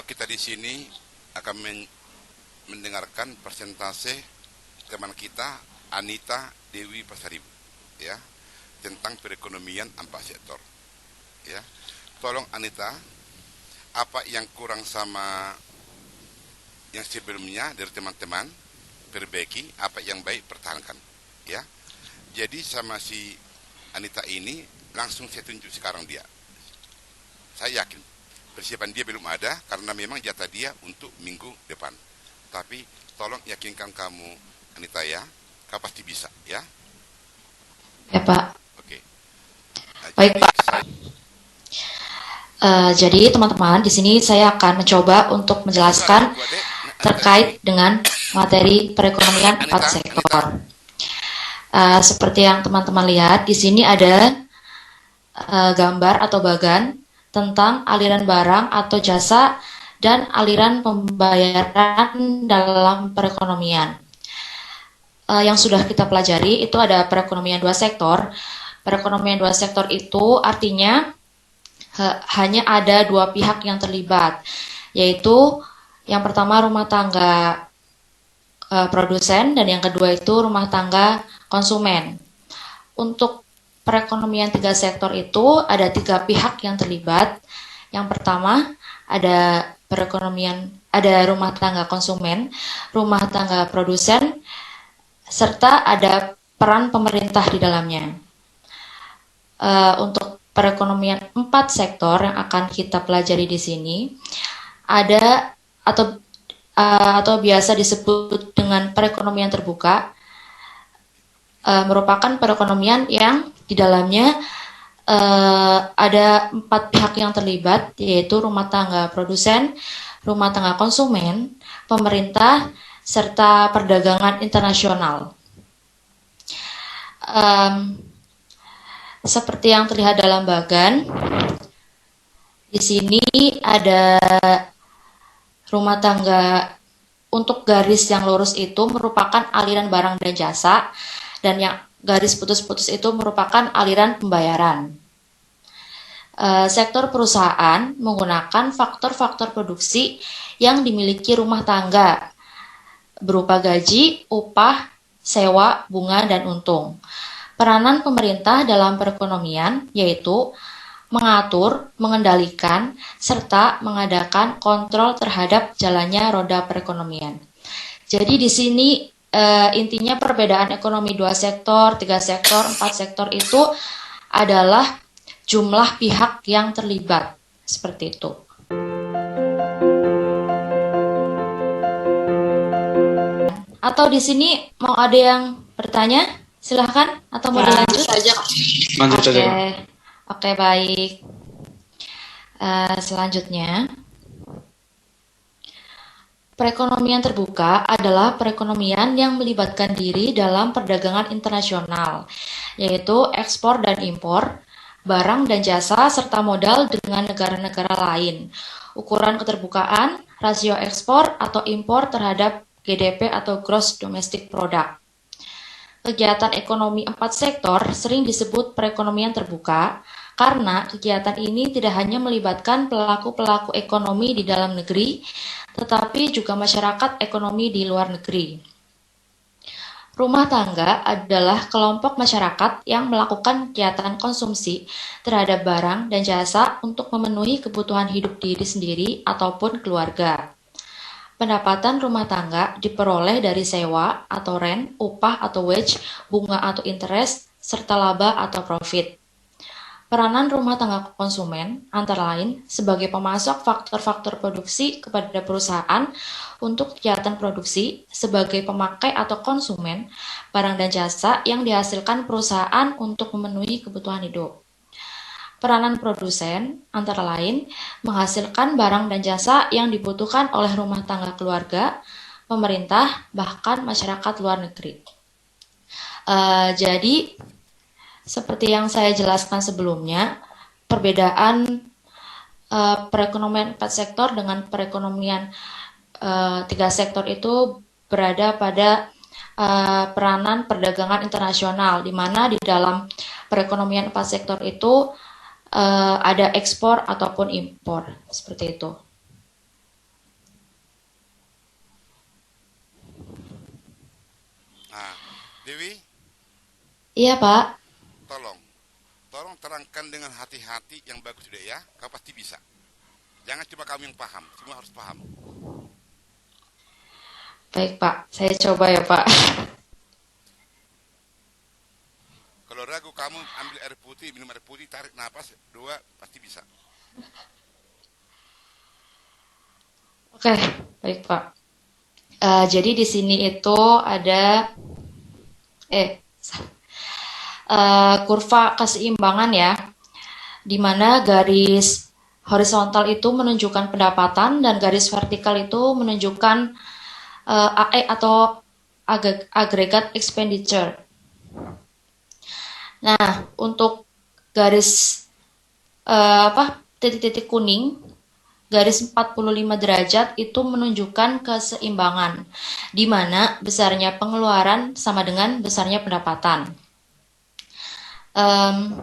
kita di sini akan mendengarkan presentase teman kita Anita Dewi Pasaribu, ya, tentang perekonomian 4 sektor. Ya, tolong Anita, apa yang kurang sama yang sebelumnya dari teman-teman perbaiki, apa yang baik pertahankan. Ya, jadi sama si Anita ini langsung saya tunjuk sekarang dia. Saya yakin persiapan dia belum ada karena memang jatah dia untuk minggu depan. Tapi tolong yakinkan kamu Anita ya, kau pasti bisa ya. Ya Pak. Oke. Nah, Baik Pak. Jadi teman-teman di sini saya akan mencoba untuk menjelaskan terkait dengan materi perekonomian 4 sektor. Seperti yang teman-teman lihat di sini ada gambar atau bagan tentang aliran barang atau jasa dan aliran pembayaran dalam perekonomian. Yang sudah kita pelajari itu ada perekonomian 2 sektor. Perekonomian 2 sektor itu artinya hanya ada 2 pihak yang terlibat, yaitu yang pertama rumah tangga produsen dan yang kedua itu rumah tangga konsumen. Untuk perekonomian 3 sektor itu ada 3 pihak yang terlibat. Yang pertama ada rumah tangga konsumen, rumah tangga produsen, serta ada peran pemerintah di dalamnya. Untuk perekonomian 4 sektor yang akan kita pelajari di sini ada atau biasa disebut dengan perekonomian terbuka, merupakan perekonomian yang di dalamnya ada 4 pihak yang terlibat, yaitu rumah tangga produsen, rumah tangga konsumen, pemerintah, serta perdagangan internasional. Seperti yang terlihat dalam bagan, di sini ada rumah tangga. Untuk garis yang lurus itu merupakan aliran barang dan jasa, dan yang garis putus-putus itu merupakan aliran pembayaran. Sektor perusahaan menggunakan faktor-faktor produksi yang dimiliki rumah tangga berupa gaji, upah, sewa, bunga, dan untung. Peranan pemerintah dalam perekonomian yaitu mengatur, mengendalikan, serta mengadakan kontrol terhadap jalannya roda perekonomian. Jadi di sini intinya perbedaan ekonomi 2 sektor, 3 sektor, 4 sektor itu adalah jumlah pihak yang terlibat. Seperti itu. Atau di sini mau ada yang bertanya? Silahkan, atau mau dilanjut? Lanjut saja. Oke, baik. Selanjutnya, perekonomian terbuka adalah perekonomian yang melibatkan diri dalam perdagangan internasional, yaitu ekspor dan impor, barang dan jasa, serta modal dengan negara-negara lain. Ukuran keterbukaan, rasio ekspor atau impor terhadap GDP atau Gross Domestic Product. Kegiatan ekonomi 4 sektor sering disebut perekonomian terbuka karena kegiatan ini tidak hanya melibatkan pelaku-pelaku ekonomi di dalam negeri, tetapi juga masyarakat ekonomi di luar negeri. Rumah tangga adalah kelompok masyarakat yang melakukan kegiatan konsumsi terhadap barang dan jasa untuk memenuhi kebutuhan hidup diri sendiri ataupun keluarga. Pendapatan rumah tangga diperoleh dari sewa atau rent, upah atau wage, bunga atau interest, serta laba atau profit. Peranan rumah tangga konsumen antara lain sebagai pemasok faktor-faktor produksi kepada perusahaan untuk kegiatan produksi, sebagai pemakai atau konsumen barang dan jasa yang dihasilkan perusahaan untuk memenuhi kebutuhan hidup. Peranan produsen antara lain menghasilkan barang dan jasa yang dibutuhkan oleh rumah tangga keluarga, pemerintah, bahkan masyarakat luar negeri. Jadi, seperti yang saya jelaskan sebelumnya, perbedaan perekonomian 4 sektor dengan perekonomian 3 sektor itu berada pada peranan perdagangan internasional, di mana di dalam perekonomian 4 sektor itu ada ekspor ataupun impor, seperti itu. Iya, Pak. Tolong, tolong terangkan dengan hati-hati yang bagus deh ya. Kau pasti bisa. Jangan cuma kamu yang paham, semua harus paham. Baik, Pak. Saya coba ya, Pak. Kalau ragu kamu ambil air putih, minum air putih, tarik napas, dua, pasti bisa. Oke, baik, Pak. Jadi di sini itu ada eh kurva keseimbangan ya, di mana garis horizontal itu menunjukkan pendapatan dan garis vertikal itu menunjukkan AE atau agregat expenditure. Nah, untuk garis titik-titik kuning, garis 45 derajat itu menunjukkan keseimbangan, di mana besarnya pengeluaran sama dengan besarnya pendapatan. Um,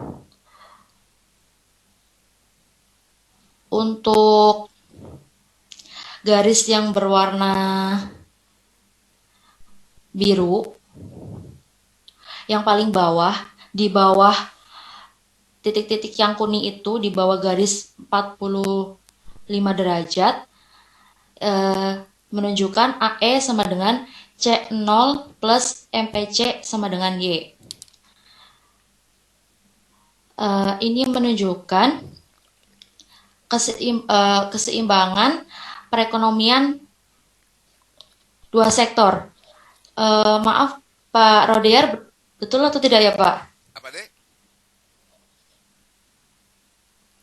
untuk garis yang berwarna biru, yang paling bawah, di bawah titik-titik yang kuning itu, di bawah garis 45 derajat, menunjukkan AE sama dengan C0 plus MPC sama dengan Y. Ini menunjukkan keseimbangan perekonomian dua sektor. Maaf, Pak Rodear, betul atau tidak ya, Pak? Apa deh?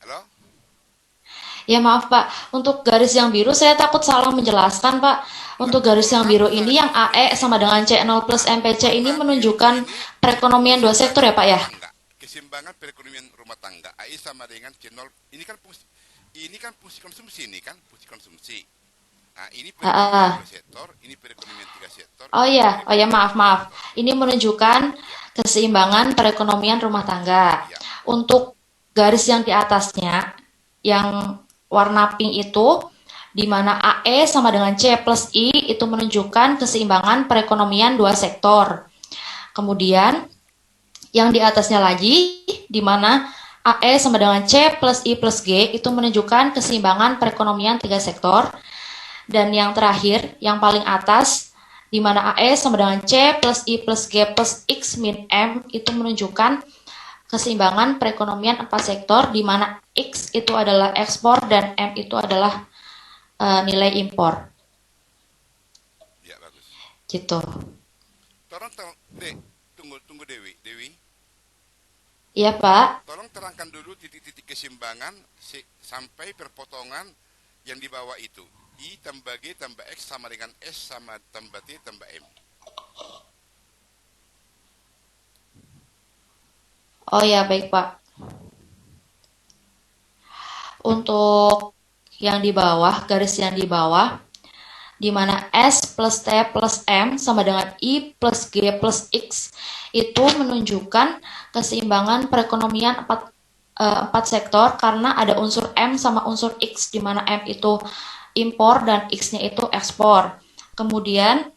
Halo? Ya maaf Pak, untuk garis yang biru saya takut salah menjelaskan Pak. Enggak, Untuk garis yang biru enggak, ini yang AE sama dengan C0 plus MPC ini warna biru menunjukkan ini perekonomian dua sektor keseimbangan ya Pak rumah ya? tangga. Keseimbangan perekonomian rumah tangga. AI sama dengan C0. Ini kan fungsi konsumsi ini kan, fungsi konsumsi. Nah, ini perekonomian dua Ah, sektor, ini perekonomian tiga sektor, ini oh ya perekonomian maaf empat maaf. sektor. Ini menunjukkan Ya, keseimbangan perekonomian rumah tangga. ya. Untuk garis yang di atasnya, yang warna pink itu, di mana AE sama dengan C plus I itu menunjukkan keseimbangan perekonomian dua sektor. Kemudian yang di atasnya lagi, di mana AE sama dengan C plus I plus G itu menunjukkan keseimbangan perekonomian tiga sektor. Dan yang terakhir, yang paling atas, di mana AE sama dengan C plus I plus G plus X min M itu menunjukkan keseimbangan perekonomian empat sektor, di mana X itu adalah ekspor dan M itu adalah nilai impor. Ya, bagus. Gitu. Dek, tunggu Dewi. Dewi, Iya, Pak. tolong terangkan dulu titik-titik keseimbangan sampai perpotongan yang di bawah itu. I tambah G tambah X sama dengan S sama tambah T tambah M. Oh ya, baik, Pak. Untuk yang di bawah, garis yang di bawah, di mana S plus T plus M sama dengan I plus G plus X itu menunjukkan keseimbangan perekonomian empat sektor karena ada unsur M sama unsur X, di mana M itu impor dan X-nya itu ekspor. Kemudian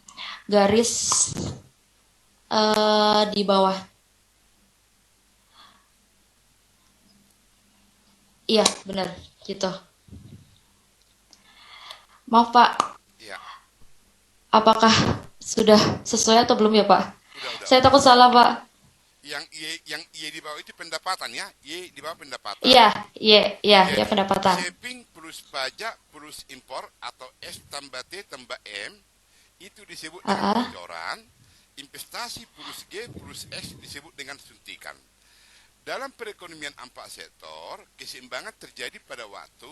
garis di bawah, iya benar gitu. Maaf Pak, Ya, apakah sudah sesuai atau belum ya Pak? udah. Saya takut salah Pak. Yang Y di bawah itu pendapatan ya. Y di bawah pendapatan. Iya, iya, iya, Ya, iya pendapatan. shipping plus pajak plus impor atau S tambah T tambah M itu disebut Ah, dengan ah. bocoran. Investasi plus G plus X disebut dengan suntikan. Dalam perekonomian empat sektor, keseimbangan terjadi pada waktu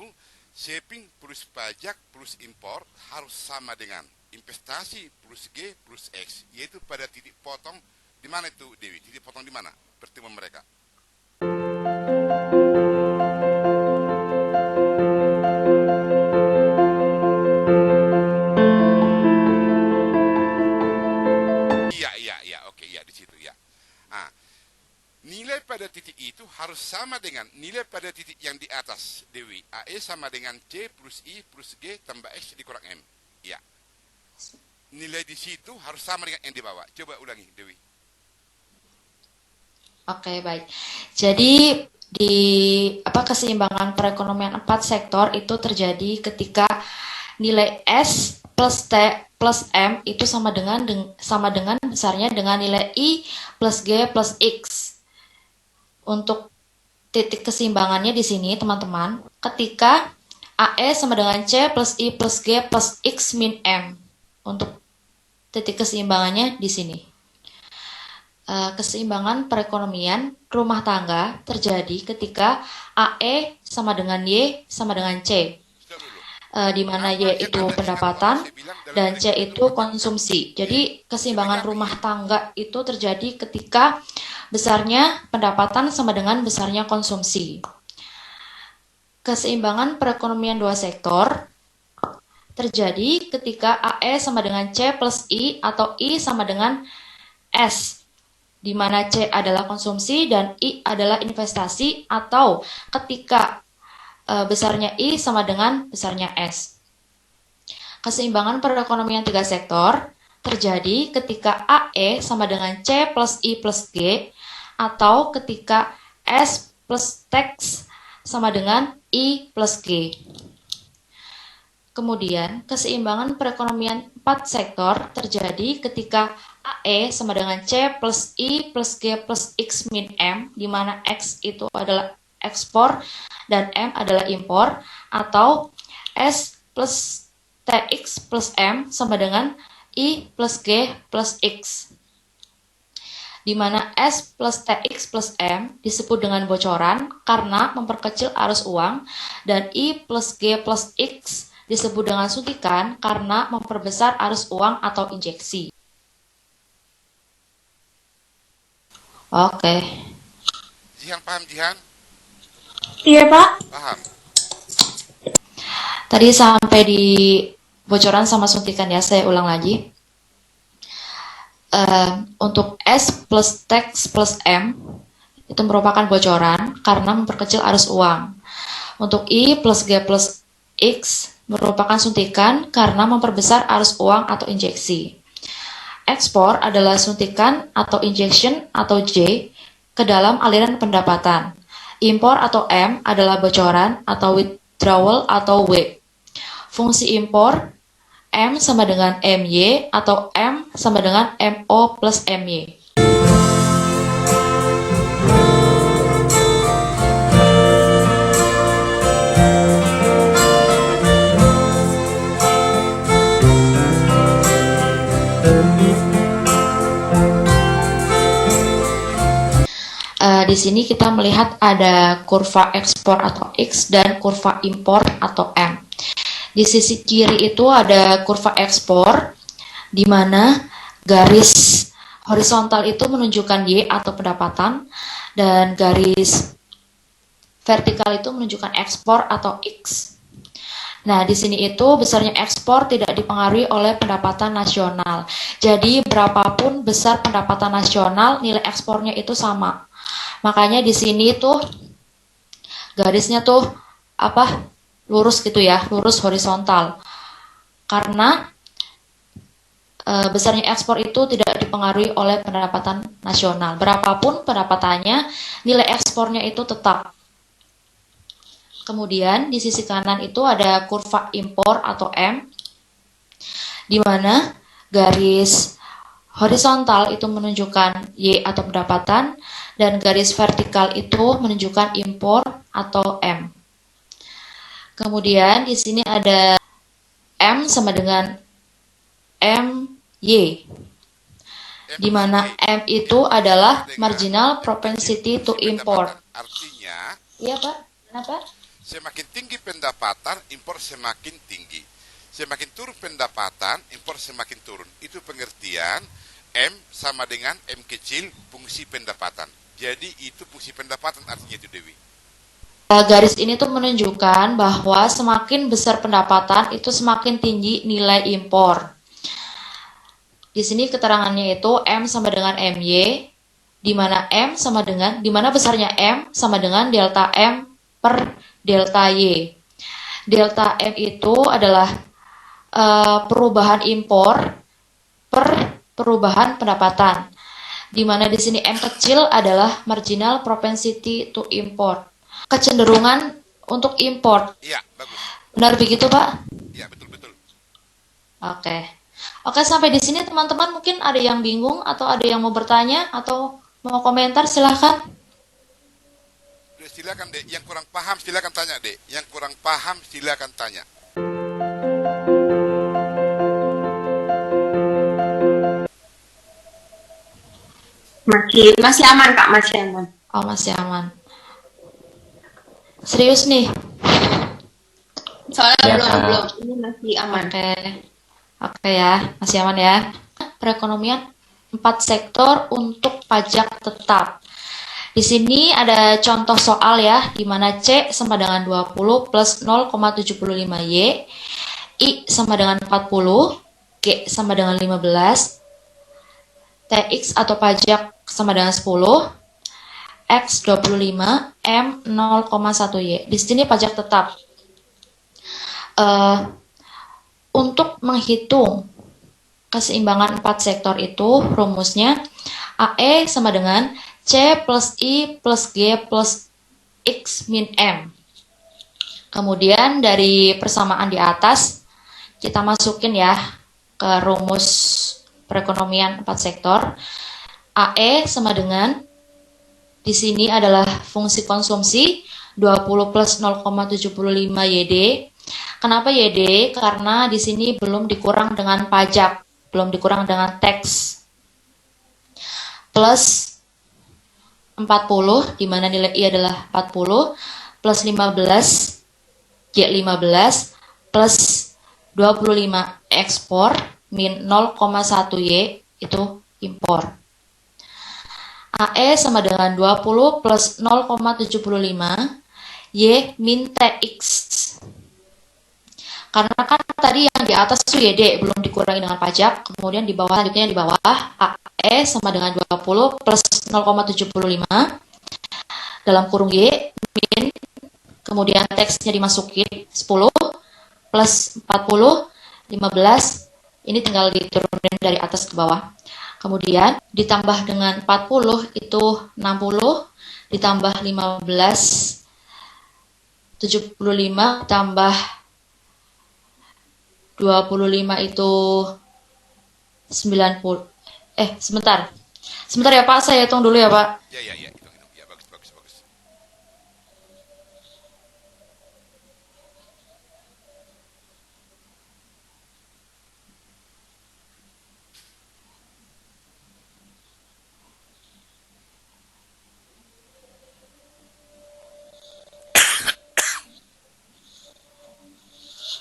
shipping plus pajak plus impor harus sama dengan investasi plus G plus X, yaitu pada titik potong. Di mana itu Dewi? Titik potong di mana pertemuan mereka? Iya, oke, iya di situ ya. Ah, nilai pada titik itu harus sama dengan nilai pada titik yang di atas, Dewi. AE sama dengan C plus I plus G tambah X dikurang M. Ya. Nilai di situ harus sama dengan yang di bawah. Coba ulangi, Dewi. Oke, baik. Jadi di keseimbangan perekonomian empat sektor itu terjadi ketika nilai S plus T plus M itu sama dengan besarnya dengan nilai I plus G plus X. Untuk titik keseimbangannya di sini, teman-teman, ketika AE sama dengan C plus I plus G plus X min M. Untuk titik keseimbangannya di sini. Keseimbangan perekonomian rumah tangga terjadi ketika AE sama dengan Y sama dengan C, di mana Y itu pendapatan dan C itu konsumsi. Jadi keseimbangan rumah tangga itu terjadi ketika besarnya pendapatan sama dengan besarnya konsumsi. Keseimbangan perekonomian dua sektor terjadi ketika AE sama dengan C plus I atau I sama dengan S, di mana C adalah konsumsi dan I adalah investasi, atau ketika besarnya I sama dengan besarnya S. Keseimbangan perekonomian tiga sektor terjadi ketika AE sama dengan C plus I plus G, atau ketika S plus T sama dengan I plus G. Kemudian, keseimbangan perekonomian empat sektor terjadi ketika AE sama dengan C plus I plus G plus X min M, di mana X itu adalah ekspor dan M adalah impor, atau S plus TX plus M sama dengan I plus G plus X, di mana S plus TX plus M disebut dengan bocoran karena memperkecil arus uang, dan I plus G plus X disebut dengan suntikan karena memperbesar arus uang atau injeksi. Oke. Jihan paham, Jihan? Iya, Pak. Paham. Tadi sampai di bocoran sama suntikan ya, saya ulang lagi. Untuk S plus TX plus M itu merupakan bocoran karena memperkecil arus uang. Untuk I plus G plus X merupakan suntikan karena memperbesar arus uang atau injeksi. Ekspor adalah suntikan atau injection atau J ke dalam aliran pendapatan. Impor atau M adalah bocoran atau withdrawal atau W. Fungsi impor M sama dengan MY atau M sama dengan MO plus MY. Di sini kita melihat ada kurva ekspor atau X dan kurva impor atau M. Di sisi kiri itu ada kurva ekspor, di mana garis horizontal itu menunjukkan Y atau pendapatan, dan garis vertikal itu menunjukkan ekspor atau X. Nah, di sini itu besarnya ekspor tidak dipengaruhi oleh pendapatan nasional. Jadi, berapapun besar pendapatan nasional, nilai ekspornya itu sama. Makanya di sini tuh garisnya tuh lurus gitu ya, lurus horizontal. Karena besarnya ekspor itu tidak dipengaruhi oleh pendapatan nasional. Berapapun pendapatannya, nilai ekspornya itu tetap. Kemudian di sisi kanan itu ada kurva impor atau M, di mana garis horizontal itu menunjukkan Y atau pendapatan, dan garis vertikal itu menunjukkan impor atau M. Kemudian di sini ada M sama dengan MY, di mana M itu adalah marginal propensity to import. Artinya, Iya, Pak. Kenapa? semakin tinggi pendapatan, impor semakin tinggi. Semakin turun pendapatan, impor semakin turun. Itu pengertian M sama dengan M kecil fungsi pendapatan. Jadi itu fungsi pendapatan artinya itu, Dewi. Garis ini tuh menunjukkan bahwa semakin besar pendapatan itu semakin tinggi nilai impor. Di sini keterangannya itu M sama dengan MY, di mana besarnya M sama dengan delta M per delta Y. Delta M itu adalah perubahan impor per perubahan pendapatan. di mana di sini M kecil adalah marginal propensity to import. Kecenderungan untuk import. Iya, bagus. Benar begitu, Pak? Iya, betul-betul. Oke. Oke, sampai di sini teman-teman mungkin ada yang bingung atau ada yang mau bertanya atau mau komentar, silahkan. Silakan, Dek. Yang kurang paham silakan tanya, Dek. Yang kurang paham silakan tanya. Masih aman, Kak, masih aman. Oh, masih aman. Serius nih? Soalnya Ya, belum, Kak. belum. Ini masih aman. Oke. Oke ya, masih aman ya. Perekonomian 4 sektor untuk pajak tetap. Di sini ada contoh soal ya, di mana C sama dengan 20 plus 0,75 Y, I sama dengan 40, G sama dengan 15, TX atau pajak sama dengan 10, X 25, M 0,1 Y. Di sini pajak tetap. Untuk menghitung keseimbangan 4 sektor itu rumusnya AE sama dengan C plus I plus G plus X min M. Kemudian dari persamaan di atas kita masukin ya ke rumus perekonomian 4 sektor. AE sama dengan di sini adalah fungsi konsumsi 20 plus 0,75 YD. Kenapa YD? Karena di sini belum dikurang dengan pajak, belum dikurang dengan tax. Plus 40, di mana nilai I adalah 40, plus 15, G 15, plus 25 ekspor, min 0,1 Y, itu impor. AE sama dengan 20 plus 0,75, Y min TX. Karena kan tadi yang di atas itu YD belum dikurangi dengan pajak, kemudian di bawah selanjutnya di bawah AE sama dengan 20 plus 0,75 dalam kurung Y min, kemudian teksnya dimasukin 10 plus 40 15, ini tinggal diturunin dari atas ke bawah. Kemudian ditambah dengan 40 itu 60, ditambah 15 75, tambah 25 itu 90. Sebentar. Sebentar ya Pak, saya hitung dulu ya Pak. Ya, hitung. Ya, bagus.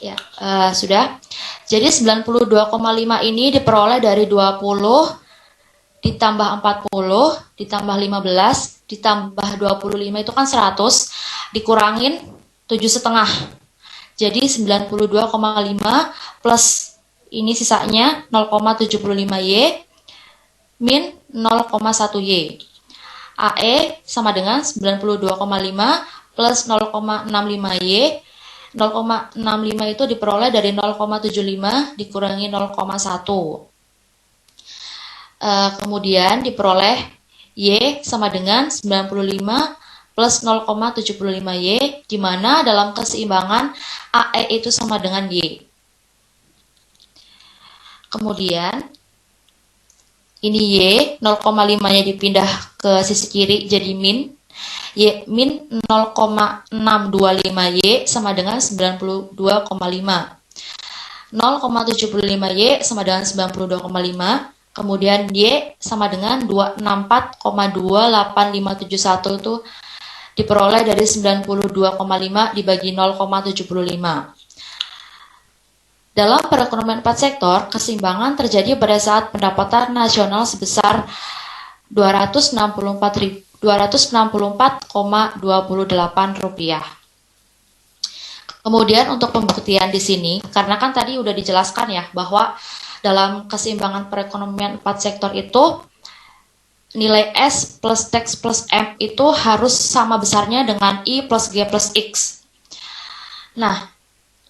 Ya, sudah. Jadi 92,5 ini diperoleh dari 20 ditambah 40 ditambah 15 ditambah 25 itu kan 100, dikurangin 7,5. Jadi 92,5 plus ini sisanya 0,75 Y min 0,1 Y. AE sama dengan 92,5 plus 0,65 Y. 0,65 itu diperoleh dari 0,75 dikurangi 0,1. Kemudian diperoleh Y sama dengan 95 plus 0,75 Y, di mana dalam keseimbangan AE itu sama dengan Y. Kemudian ini Y, 0,5-nya dipindah ke sisi kiri jadi min. Y min 0,625 Y sama dengan 92,5. 0,75 Y sama dengan 92,5. Kemudian Y sama dengan 264,28571 itu diperoleh dari 92,5 dibagi 0,75. Dalam perekonomian 4 sektor, keseimbangan terjadi pada saat pendapatan nasional sebesar 264,28 rupiah. Kemudian untuk pembuktian di sini, karena kan tadi udah dijelaskan ya bahwa dalam keseimbangan perekonomian 4 sektor itu nilai S plus tax plus M itu harus sama besarnya dengan I plus G plus X. Nah,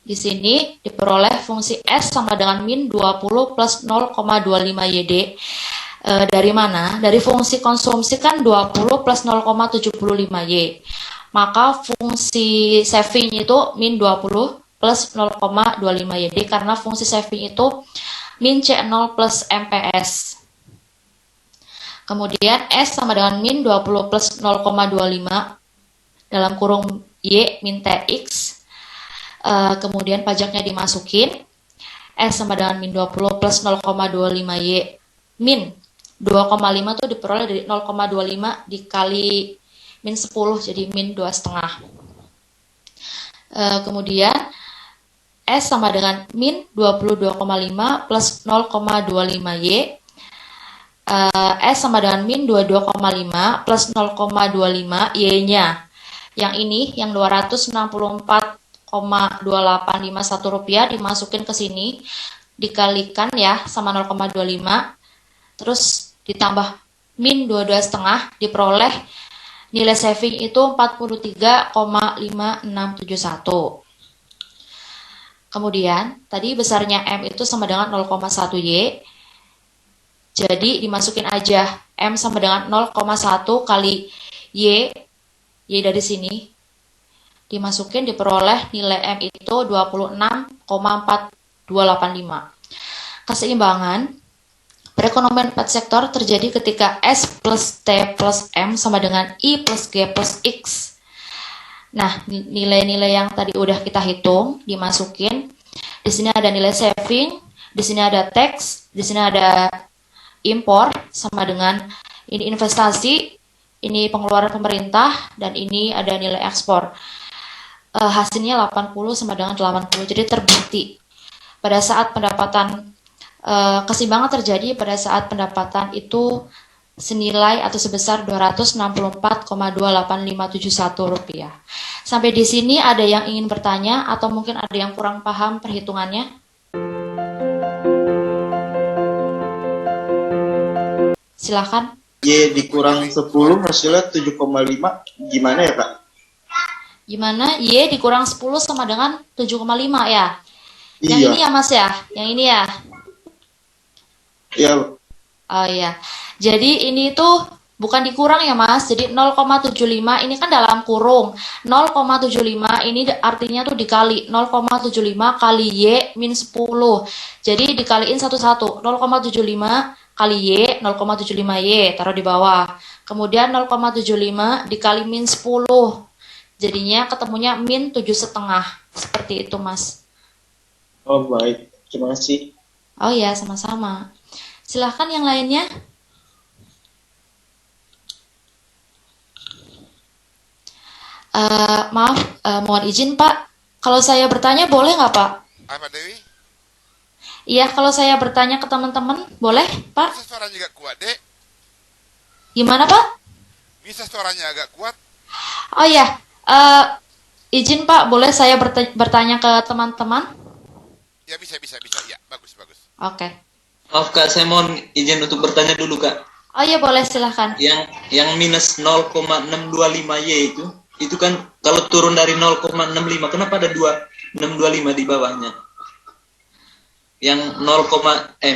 di sini diperoleh fungsi S sama dengan min 20 plus 0,25 YD. Dari mana? Dari fungsi konsumsi kan 20 plus 0,75Y. Maka fungsi saving itu min 20 plus 0,25YD karena fungsi saving itu min C0 plus MPS. Kemudian S sama dengan min 20 plus 0,25 dalam kurung Y min TX. Kemudian pajaknya dimasukin. S sama dengan min 20 plus 0,25Y min 2,5 itu diperoleh dari 0,25 dikali min 10 jadi min 2,5. Kemudian S sama dengan min 22,5 plus 0,25Y. S sama dengan min 22,5 plus 0,25 Y-nya. Yang ini, yang 264,2851 rupiah dimasukin ke sini, dikalikan ya sama 0,25, terus ditambah min 22,5 diperoleh nilai saving itu 43,5671. Kemudian tadi besarnya M itu sama dengan 0,1Y. Jadi dimasukin aja M sama dengan 0,1 kali Y dari sini. Dimasukin diperoleh nilai M itu 26,4285. Keseimbangan perekonomian 4 sektor terjadi ketika S plus T plus M sama dengan I plus G plus X. Nah, nilai-nilai yang tadi udah kita hitung dimasukin. Di sini ada nilai saving, di sini ada tax, di sini ada impor sama dengan ini investasi, ini pengeluaran pemerintah, dan ini ada nilai ekspor. Hasilnya 80 sama dengan 80. Jadi terbukti pada saat pendapatan keseimbangan terjadi pada saat pendapatan itu senilai atau sebesar 264,28571 rupiah. Sampai di sini ada yang ingin bertanya atau mungkin ada yang kurang paham perhitungannya? Silakan. Y dikurang 10 hasilnya 7,5 gimana ya Kak? Gimana? Y dikurang 10 sama dengan 7,5 ya? Yang Iya. ini ya Mas ya? Yang ini ya? Ya. Oh iya. Jadi ini tuh bukan dikurang ya Mas. Jadi 0,75 ini kan dalam kurung. 0,75 ini artinya tuh dikali 0,75 kali Y min 10. Jadi dikaliin satu-satu. 0,75 kali Y, 0,75Y, taruh di bawah. Kemudian 0,75 dikali min 10. Jadinya ketemunya min 7,5. Seperti itu Mas. Oh baik, terima kasih. Oh iya, sama-sama. Silahkan yang lainnya. Maaf, mohon izin Pak. Kalau saya bertanya boleh nggak Pak? Apa Dewi? Iya, kalau saya bertanya ke teman-teman boleh Pak? Bisa suaranya agak kuat, Dek? Gimana Pak? Bisa suaranya agak kuat? Oh iya, izin Pak, boleh saya bertanya ke teman-teman? Ya bisa. Ya, bagus. Oke. Maaf Kak, saya mohon izin untuk bertanya dulu Kak. Oh iya boleh, silahkan. Yang minus 0,625Y itu kan kalau turun dari 0,65, kenapa ada 625 di bawahnya? Yang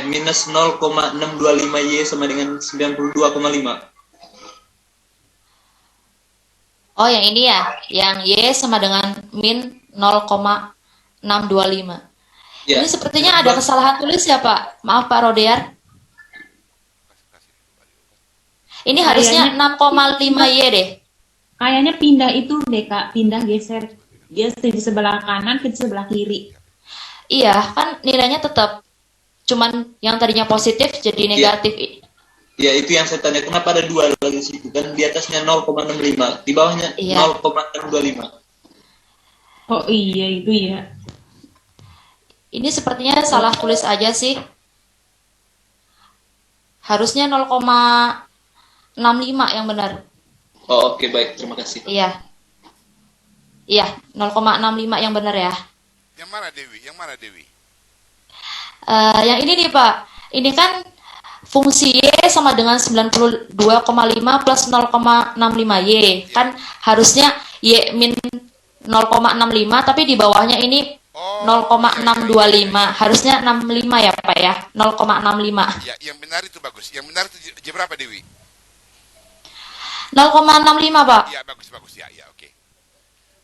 minus 0,625Y sama dengan 92,5. Oh yang ini ya, yang Y sama dengan min 0,625. Ya. Ini sepertinya ada kesalahan tulis ya Pak. Maaf Pak Rodear. Ini harusnya 6,5Y deh. Kayaknya pindah itu deh Kak, pindah geser. Dia di sebelah kanan ke sebelah kiri. Iya, kan nilainya tetap. Cuman yang tadinya positif jadi negatif. Ya, itu yang saya tanya. Kenapa ada 2 lagi situ? Kan di atasnya 0,65, di bawahnya 0,625. Oh iya, itu ya. Ini sepertinya salah tulis aja sih. Harusnya 0,65 yang benar. Oh, oke, baik. Terima kasih. Iya. Iya, 0,65 yang benar ya. Yang mana Dewi? Yang ini nih Pak. Ini kan fungsi Y sama dengan 92,5 plus 0,65Y. Kan harusnya Y min 0,65 tapi di bawahnya ini Oh, 0,625. Harusnya 65 ya, Pak ya. 0,65. Ya, yang benar itu bagus. Yang benar itu jam berapa, Dewi? 0,65, Pak. Ya, bagus. Ya, oke.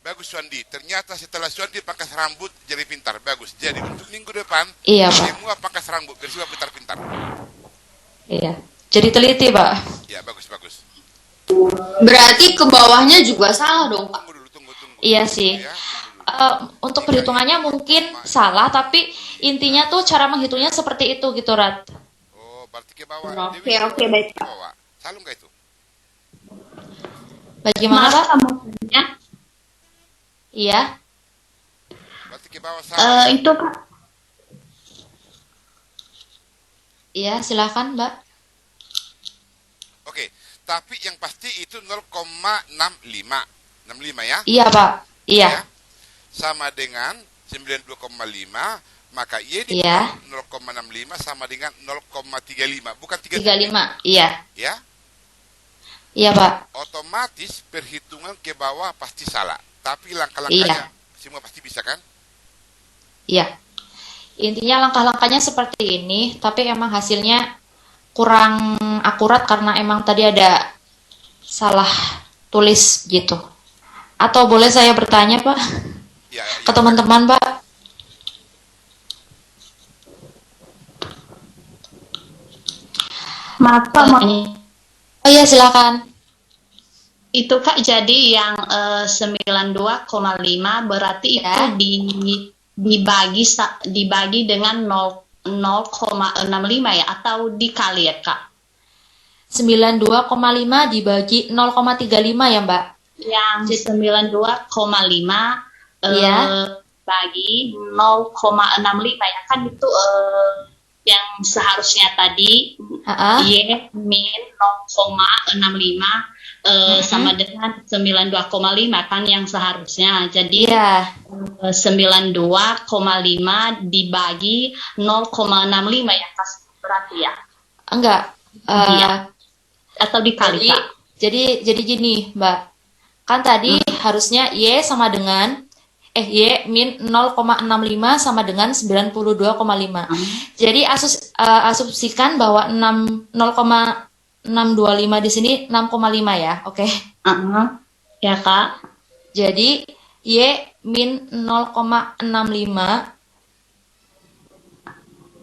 Bagus, Suandi. Ternyata setelah Suandi pangkas rambut jadi pintar. Bagus. Jadi untuk minggu depan, Iya, Pak. semua pangkas rambut biar semua pintar-pintar. Iya. Jadi teliti, Pak. Ya, bagus. Berarti ke bawahnya juga salah dong, Pak. Tunggu. Iya sih. Ya, Untuk perhitungannya mungkin salah, tapi intinya tuh cara menghitungnya seperti itu gitu, Rat. Oh, berarti ke bawah. Oke, baik, Ke Pak. bawah. Salah nggak itu? Bagaimana, Pak? Maksudnya, Iya. Berarti ke bawah salah. itu Pak. Iya, silakan, Mbak. Oke. Tapi yang pasti itu 0,65. 65 ya? Iya, Pak. Iya. Ya. Sama dengan 92,5, maka Y Iya. dikurangi 0,65 sama dengan 0,35, bukan 35. 35. Iya. Ya, Iya, Pak. otomatis perhitungan ke bawah pasti salah. Tapi langkah-langkahnya semua pasti bisa kan? Iya. Intinya langkah-langkahnya seperti ini, tapi emang hasilnya kurang akurat karena emang tadi ada salah tulis gitu. Atau boleh saya bertanya, Pak, Ya, ke teman-teman, Pak? Maaf, Pak. Oh iya, silakan. Itu Kak, jadi yang 92,5 berarti Ya. itu dibagi dengan 0,65 ya, atau dikali ya, Kak? 92,5 dibagi 0,35 ya, Mbak? Yang 92,5 Iya. bagi 0,65 ya, kan itu yang seharusnya tadi Heeh. Y min 0,65 sama dengan 92,5 kan yang seharusnya. Jadi Iya. 92,5 dibagi 0,65 ya, Kak, berarti ya, Enggak. Iya. atau dikali, Jadi, Pak? jadi gini, Mbak. Kan tadi harusnya Y sama dengan Y min 0,65 sama dengan 92,5. Jadi asumsikan bahwa 0,625 di sini 6,5 ya. Oke. Ya, Kak. Jadi Y min 0,65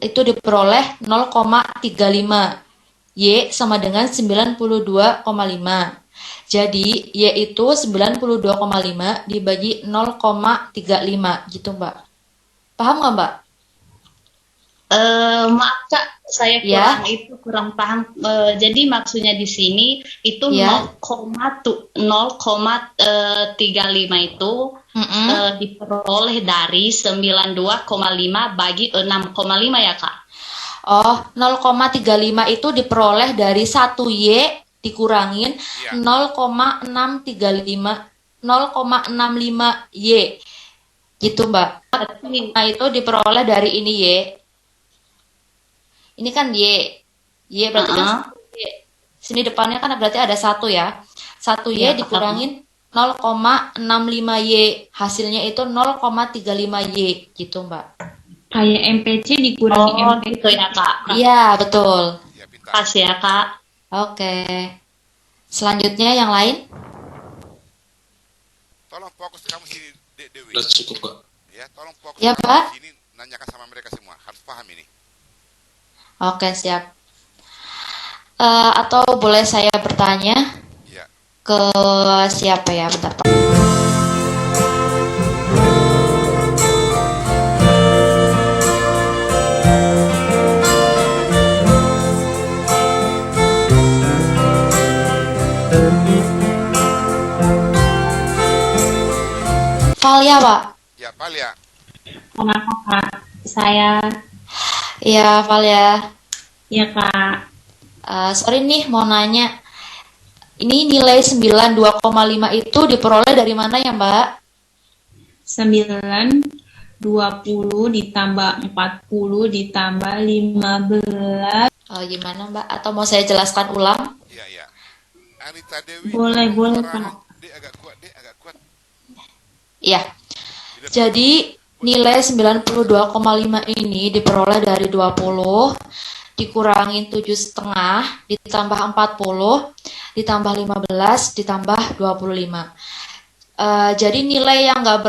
itu diperoleh 0,35. Y sama dengan 92,5. Jadi Y itu 92,5 dibagi 0,35 gitu, Mbak. Paham nggak, Mbak? Maaf, Kak, saya Ya. kurang paham. Jadi maksudnya di sini itu Ya. 0,35 itu diperoleh dari 92,5 bagi 6,5 ya, Kak? Oh, 0,35 itu diperoleh dari 1 Y dikurangin Iya. 0,65 Y. Gitu, Mbak. Nah, itu diperoleh dari ini Y. Ini kan Y. Y berarti kan Y. Sini depannya kan berarti ada 1 ya. 1 Y Iya, dikurangin 0,65 Y. Hasilnya itu 0,35 Y. Gitu, Mbak. Kayak MPC dikurangi MPC. Gitu ya, Kak. Iya, betul. Ya, pintar. Kasih ya, Kak. Oke. Selanjutnya yang lain? Tolong fokus kamu sini, Dewi. Udah cukup, Kak. Ya, tolong fokus Ya, kamu Pak. sini, nanyakan sama mereka semua. Harus paham ini. Oke, siap. Atau boleh saya bertanya Ya. ke siapa ya? Bentar, Pak. Valia, Pak. Ya, Valia. Kenapa, Kak? Saya, Iya, Valia. ya, Kak. Sorry nih, mau nanya. Ini nilai 92,5 itu diperoleh dari mana ya, Mbak? 9, 20 ditambah 40 ditambah 15. Gimana, Mbak? Atau mau saya jelaskan ulang? Ya, ya. Anita Dewi. Boleh, suara Kak. Dek agak kuat, Dek agak kuat. Iya. Jadi nilai 92,5 ini diperoleh dari 20, dikurangin 7,5, ditambah 40, ditambah 15, ditambah 25. Jadi nilai yang nggak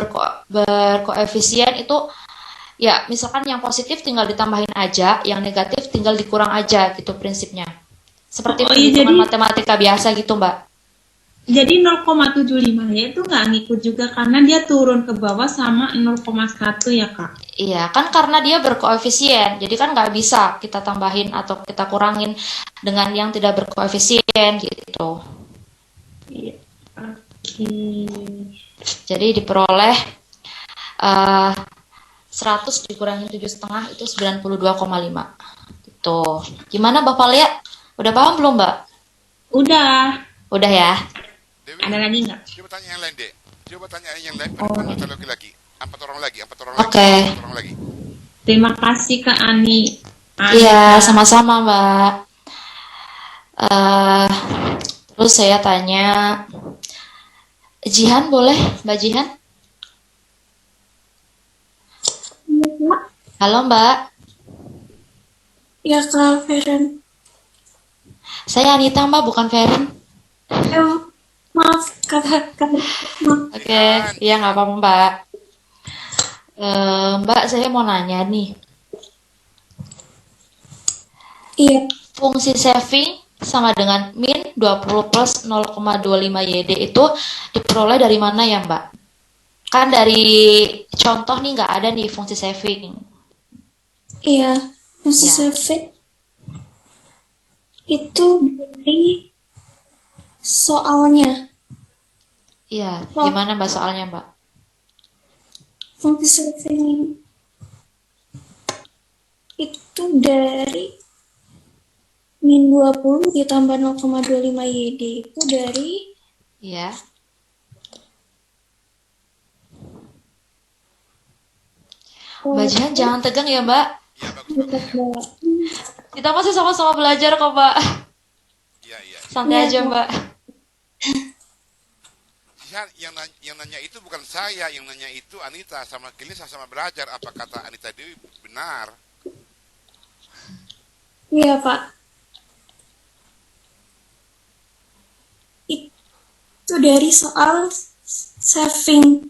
berkoefisien itu, ya misalkan yang positif tinggal ditambahin aja, yang negatif tinggal dikurang aja gitu prinsipnya. Seperti Oh iya, perhitungan jadi matematika biasa gitu, Mbak. jadi 0,75-nya itu nggak ngikut juga karena dia turun ke bawah sama 0,1 ya, Kak. Iya, kan karena dia berkoefisien, jadi kan nggak bisa kita tambahin atau kita kurangin dengan yang tidak berkoefisien gitu. Iya. Oke. Jadi diperoleh eh 100 dikurangin 7,5 itu 92,5. Gitu. Gimana Bapak lihat? Udah paham belum, Mbak? Udah. Udah ya? Dewi, Ada lagi nggak? coba tanya yang lain, Dek. Coba tanya yang lain, Oh. perempuan atau laki-laki. Empat orang lagi, Oke. empat orang lagi. Terima kasih Kak Ani. Iya, sama-sama, Mbak. Eh, terus saya tanya, Jihan boleh, Mbak Jihan? Halo, Mbak. Ya Kak Feren. Saya Anita, Mbak, bukan Ferin. Maaf Kak. Maaf. Oke, iya nggak apa-apa, Mbak. Mbak, saya mau nanya nih. Iya. Fungsi saving sama dengan min 20 plus 0,25 YD itu diperoleh dari mana ya, Mbak? Kan dari contoh nih nggak ada nih fungsi saving. Iya. Fungsi Ya. saving itu dari soalnya. Iya, Oh. gimana Mbak soalnya, Mbak? Fungsi saving itu dari min 20 ditambah 0,25 YD itu dari Iya. Mbak Jihan jangan tegang ya, Mbak. Iya, bagus. Kita masih sama-sama belajar kok, Mbak. Iya. Santai Iya, aja, Mbak. Mbak. Jihan, yang nanya itu bukan saya, yang nanya itu Anita. Sama kini sama belajar. Apa kata Anita Dewi benar? Iya Pak. Itu dari soal saving.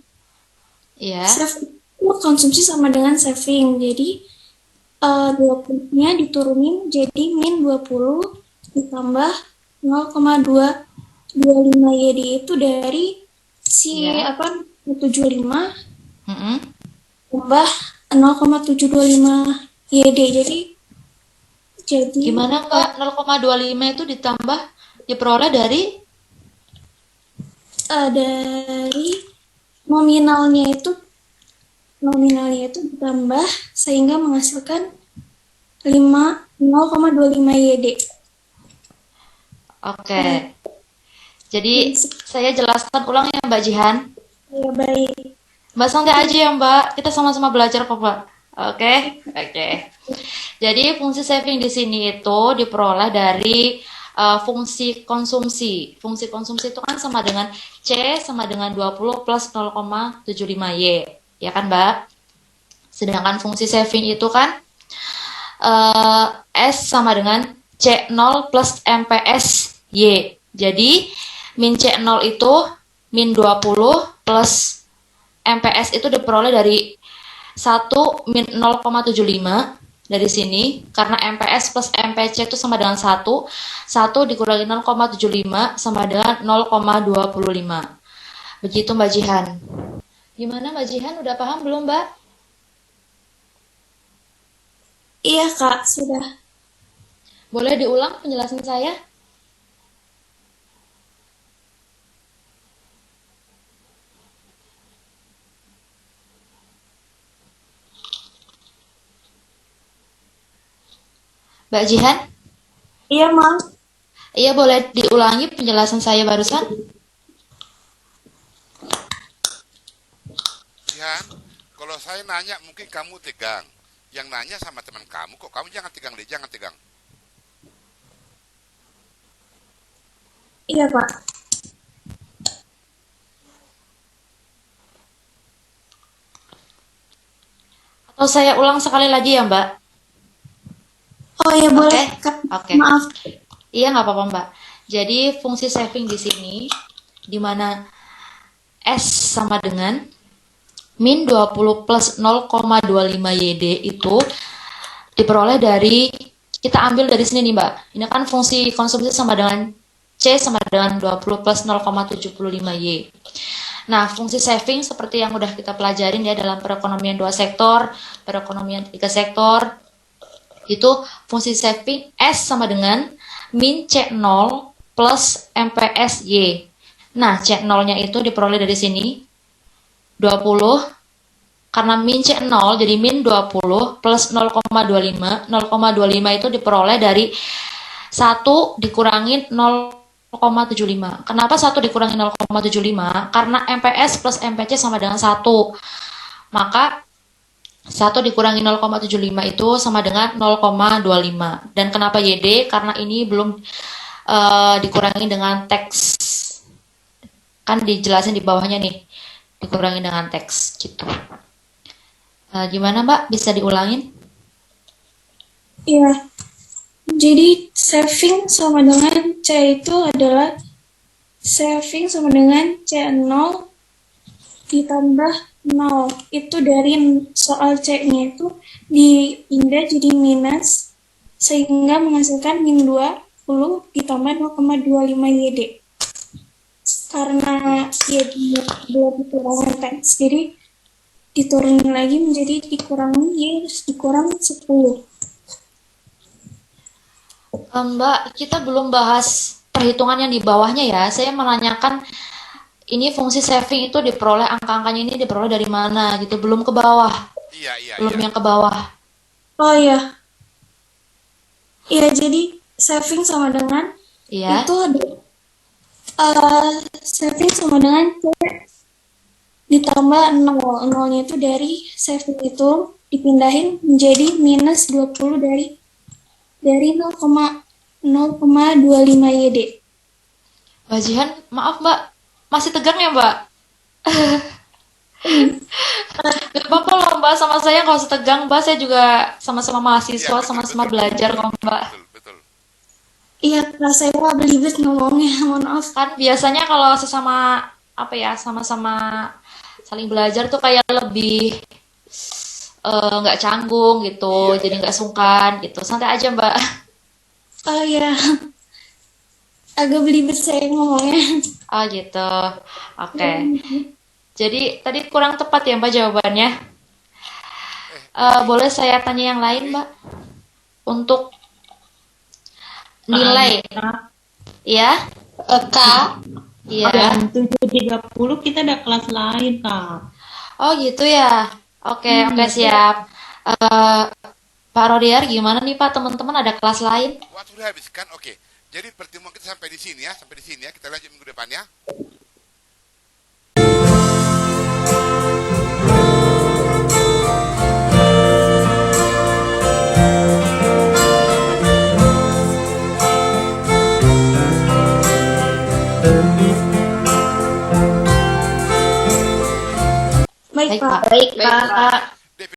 Iya. Saving itu konsumsi sama dengan saving. Jadi 20-nya diturunin jadi min 20 ditambah 0,225 YD itu dari si Iya. 75 Mm-mm. tambah 0,725 YD. Jadi Gimana, Mbak? 0,25 itu ditambah diperoleh dari dari nominalnya itu ditambah sehingga menghasilkan 0,25 YD. Oke. Jadi saya jelaskan ulang ya, Mbak Jihan. Ya baik. Mbak santai aja ya, Mbak. Kita sama-sama belajar kok, Mbak. Oke. Jadi fungsi saving di sini itu diperoleh dari fungsi konsumsi. Fungsi konsumsi itu kan sama dengan C sama dengan 20 plus 0,75 Y. Ya kan, Mbak? Sedangkan fungsi saving itu kan S sama dengan C0 plus MPS Y. Jadi min C0 itu min 20 plus MPS itu diperoleh dari 1 min 0,75 dari sini, karena MPS plus MPC itu sama dengan 1 dikurangi 0,75 sama dengan 0,25. Begitu Mbak Jihan. Gimana Mbak Jihan, udah paham belum, Mbak? Iya Kak, sudah. Boleh diulang penjelasan saya? Mbak Jihan? Iya Mam. Iya, boleh diulangi penjelasan saya barusan? Jihan, kalau saya nanya mungkin kamu tegang. Yang nanya sama teman kamu, kok kamu jangan tegang deh, jangan tegang. Iya Pak. Oh, saya ulang sekali lagi ya, Mbak. Oh ya, Oke, boleh, Kak. oke. Maaf. Iya, nggak apa-apa, Mbak. Jadi, fungsi saving di sini, di mana S sama dengan min 20 plus 0,25 YD itu diperoleh dari, kita ambil dari sini nih, Mbak. Ini kan fungsi konsumsi sama dengan C sama dengan 20 plus 0,75 Y. Nah, fungsi saving seperti yang udah kita pelajarin ya dalam perekonomian 2 sektor, perekonomian 3 sektor, itu fungsi saving S sama dengan min C0 plus MPS Y. Nah, C0-nya itu diperoleh dari sini, 20, karena min C0 jadi min 20 plus 0,25. 0,25 itu diperoleh dari 1 dikurangin 0,75. Kenapa 1 dikurangi 0,75? Karena MPS plus MPC sama dengan 1. Maka 1 dikurangi 0,75 itu sama dengan 0,25. Dan kenapa YD? Karena ini belum dikurangi dengan teks. Kan dijelasin di bawahnya nih. Dikurangi dengan teks gitu. Gimana Mbak? Bisa diulangin? Iya. Jadi saving sama dengan C itu adalah saving sama dengan C0 ditambah 0. Itu dari soal C-nya itu dipindah jadi minus sehingga menghasilkan min 20 ditambah 0,25 YD. Karena YD belum dikurangi teks, jadi diturunin lagi menjadi dikurangi Y dikurang 10. Mbak, kita belum bahas perhitungan yang di bawahnya ya. Saya menanyakan ini fungsi saving itu diperoleh, angka-angkanya ini diperoleh dari mana gitu. Belum ke bawah. Iya. Belum yang ke bawah. Oh iya. Iya, jadi saving sama dengan Iya. itu saving sama dengan C ditambah 0. 0-nya itu dari saving itu dipindahin menjadi minus 20 dari 0,25 YD. Mbak Jihan, maaf Mbak. Masih tegang ya Mbak? Gak apa-apa loh Mbak, sama saya nggak usah tegang Mbak. Saya juga sama-sama mahasiswa, Iya, sama-sama betul. belajar kok Mbak. Betul. Iya, saya belibet ngomongnya, mohon maaf. Kan biasanya kalau sesama, apa ya, sama-sama saling belajar tuh kayak lebih nggak canggung gitu, jadi nggak sungkan gitu. Santai aja Mbak. Oh iya, agak belibet saya ngomongnya. Oh gitu. Oke. Jadi tadi kurang tepat ya Mbak jawabannya. Boleh saya tanya yang lain Mbak? Untuk nilai, ya? Kak, Iya. Jam 7.30 kita ada kelas lain, Kak. Oh gitu ya. Oke, siap. Pak Rodiar gimana nih Pak? Teman-teman ada kelas lain? Waktu sudah habis kan? Oke. Jadi pertemuan kita sampai di sini ya. Kita lanjut minggu depan ya. Baik, Baik Pak. Pak. baik Kak.